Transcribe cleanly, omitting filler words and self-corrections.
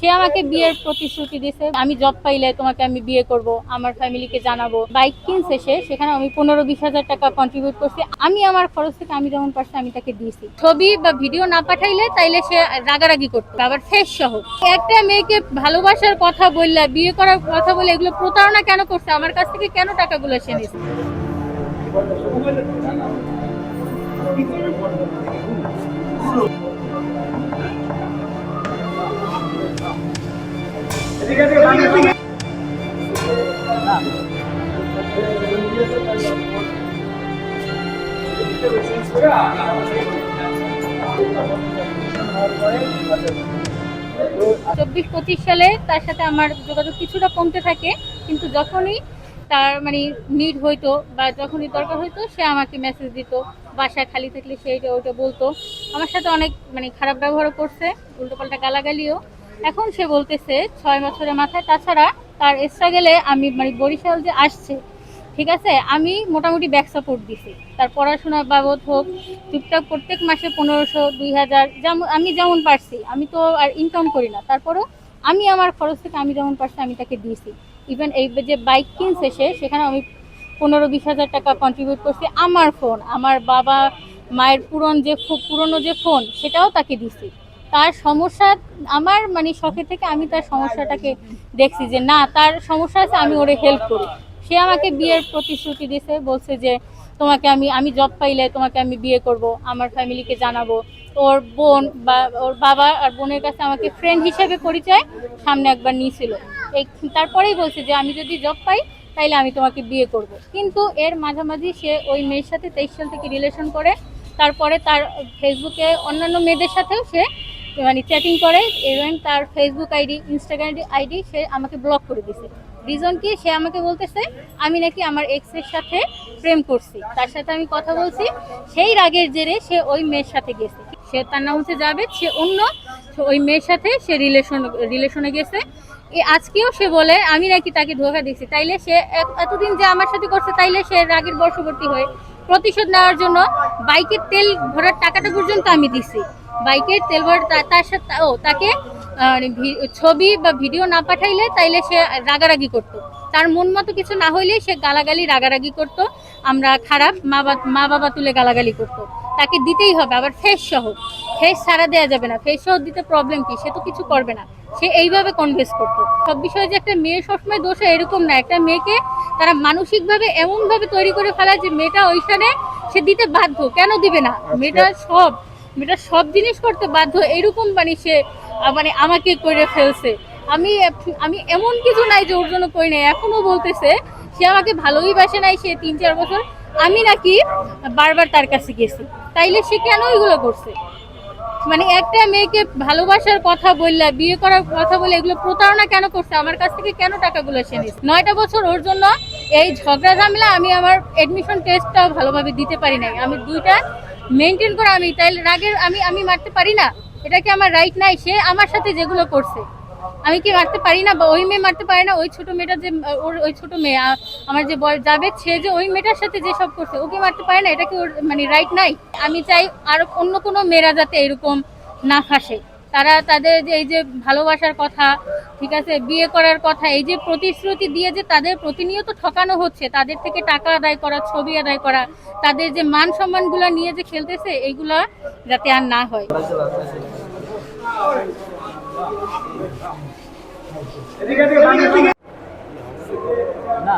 সে আমাকে বিয়ের প্রতিশ্রুতি দিয়েছে, আমি জব পাইলে তোমাকে আমি বিয়ে করব, আমার ফ্যামিলিকে জানাবো। বাইক কিনছে সে, সেখানে আমি 15-20 হাজার টাকা কন্ট্রিবিউট করছি। আমি আমার খরচ থেকে আমি যেমন পারছি আমি তাকে দিয়েছি। ছবি বা ভিডিও না পাঠাইলে তাইলে সে রাগারাগি করতো, আবার ফেস সহ। একটা মেয়েকে ভালোবাসার কথা বললে, বিয়ে করার কথা বলে, এগুলো প্রতারণা কেন করছে, আমার কাছ থেকে কেন টাকাগুলো সে নিচ্ছে? চব্বিশ 25 সালে তার সাথে আমার যোগাযোগ কিছুটা কমতে থাকে, কিন্তু যখনই তার মানে নিড হইতো বা যখনই দরকার হইতো সে আমাকে মেসেজ দিত। বাসায় খালি থাকলে সে এটা ওইটা বলতো। আমার সাথে অনেক মানে খারাপ ব্যবহারও করছে, উল্টোপাল্টা গালাগালিও। এখন সে বলতেছে 6 বছরের মাথায়। তাছাড়া তার স্ট্রাগেলে আমি মানে বরিশাল যে আসছে, ঠিক আছে, আমি মোটামুটি ব্যাক সাপোর্ট দিছি। তার পড়াশোনার বাবদ হোক, টুকটাক প্রত্যেক মাসে 1500-2000 যেমন আমি যেমন পারছি। আমি তো আর ইনকাম করি না, তারপরও আমি আমার খরচ থেকে আমি যেমন পারছি আমি তাকে দিয়েছি। ইভেন এই যে বাইক কিনছে সে, সেখানে আমি 15-20 হাজার টাকা কন্ট্রিবিউট করছি। আমার ফোন, আমার বাবা মায়ের পুরনো যে ফোন, সেটাও তাকে দিছি। তার সমস্যা আমার মানে শখে থেকে আমি তার সমস্যাটাকে দেখছি যে না, তার সমস্যা আছে, আমি ওরে হেল্প করি। সে আমাকে বিয়ের প্রতিশ্রুতি দিয়েছে, বলছে যে তোমাকে আমি জব পাইলে তোমাকে আমি বিয়ে করব, আমার ফ্যামিলিকে জানাবো। ওর বোন বা ওর বাবা আর বোনের কাছে আমাকে ফ্রেন্ড হিসেবে পরিচয় সামনে একবার নিয়েছিল। এই তারপরেই বলছে যে আমি যদি জব পাই তাইলে আমি তোমাকে বিয়ে করব। কিন্তু এর মাঝামাঝি সে ওই মেয়ের সাথে 23 সাল থেকে রিলেশন করে। তারপরে তার ফেসবুকে অন্যান্য মেয়েদের সাথেও সে মানে চ্যাটিং করে। এবং তার ফেসবুক আইডি, ইনস্টাগ্রাম আইডি সে আমাকে ব্লক করে দিয়েছে। রিজন কি? সে আমাকে বলতেছে আমি নাকি আমার এক্স এর সাথে প্রেম করছি, তার সাথে আমি কথা বলছি। সেই রাগের জেরে সে ওই মেয়ের সাথে গেছে। সে তার নাম হচ্ছে জাবেদ, সে অন্য ওই মেয়ের সাথে সে রিলেশনে গেছে। আজকেও সে বলে আমি নাকি তাকে ধোঁকা দিচ্ছি। তাইলে সে এতদিন যে আমার সাথে করছে, তাইলে সে রাগের বশবর্তী হয়ে প্রতিশোধ নেওয়ার জন্য বাইকের তেল ভরার টাকাটা পর্যন্ত আমি দিছি। বাইকের তেল ভরার তার সাথে তাকে ছবি বা ভিডিও না পাঠাইলে তাইলে সে রাগারাগি করতো। তার মন মতো কিছু না হইলে সে গালাগালি রাগারাগি করতো। আমরা খারাপ, মা বাবা তুলে গালাগালি করতো। তাকে দিতেই হবে, আবার ফেস সহ। ফেস ছাড়া দেওয়া যাবে না। ফেস সহ দিতে প্রবলেম কি? সে তো কিছু করবে না। সে এইভাবে কনভেন্স করতো। সব বিষয়ে যে একটা মেয়ে সবসময় দোষে এরকম না। একটা মেয়েকে তারা মানসিকভাবে এমনভাবে তৈরি করে ফেলায় যে মেয়েটা ওইখানে সে দিতে বাধ্য। কেন দিবে না? মেয়েটা সব জিনিস করতে বাধ্য, এরকম মানে সে মানে আমাকে করে ফেলছে। আমি আমি এমন কিছু নাই যে ওর জন্য করি নাই। এখনো বলতেছে সে আমাকে ভালোই বাসে নাই, সে 3-4 বছর আমি নাকি বারবার তার কাছে গেছি। তাইলে সে কেন এগুলো করছে? মানে একটা মেয়েকে ভালোবাসার কথা বললে, বিয়ে করার কথা বলে, এগুলো প্রতারণা কেন করছে, আমার কাছ থেকে কেন টাকাগুলো সে নিচ্ছে? 9টা বছর ওর জন্য এই ঝগড়া ঝামেলা, আমি আমার এডমিশন টেস্টটাও ভালোভাবে দিতে পারি নাই। আমি 2টা মেনটেন করে আমি তাইলে রাগের আমি মারতে পারি না? এটা কি আমার রাইট নাই? সে আমার সাথে যেগুলো করছে আমি কি মারতে পারি না? বা ওই মেয়ে মারতে পারে না? ওই ছোট মেয়েটা যে ওই ছোট মেয়ে আমার যে যাবে, সে যে ওই মেয়েটার সাথে যেসব করছে ওকে মারতে পারে না? এটা কি ওর মানে রাইট নাই? আমি চাই আর অন্য কোনো মেয়েরা যাতে এরকম না ফাঁসে। তারা তাদের যে এই যে ভালোবাসার কথা, ঠিক আছে, বিয়ে করার কথা, এই যে প্রতিশ্রুতি দিয়ে যে তাদের প্রতিনিয়ত ঠকানো হচ্ছে, তাদের থেকে টাকা আদায় করা, ছবি আদায় করা, তাদের যে মান সম্মানগুলো নিয়ে যে খেলতেছে, এইগুলা যাতে আর না হয়। না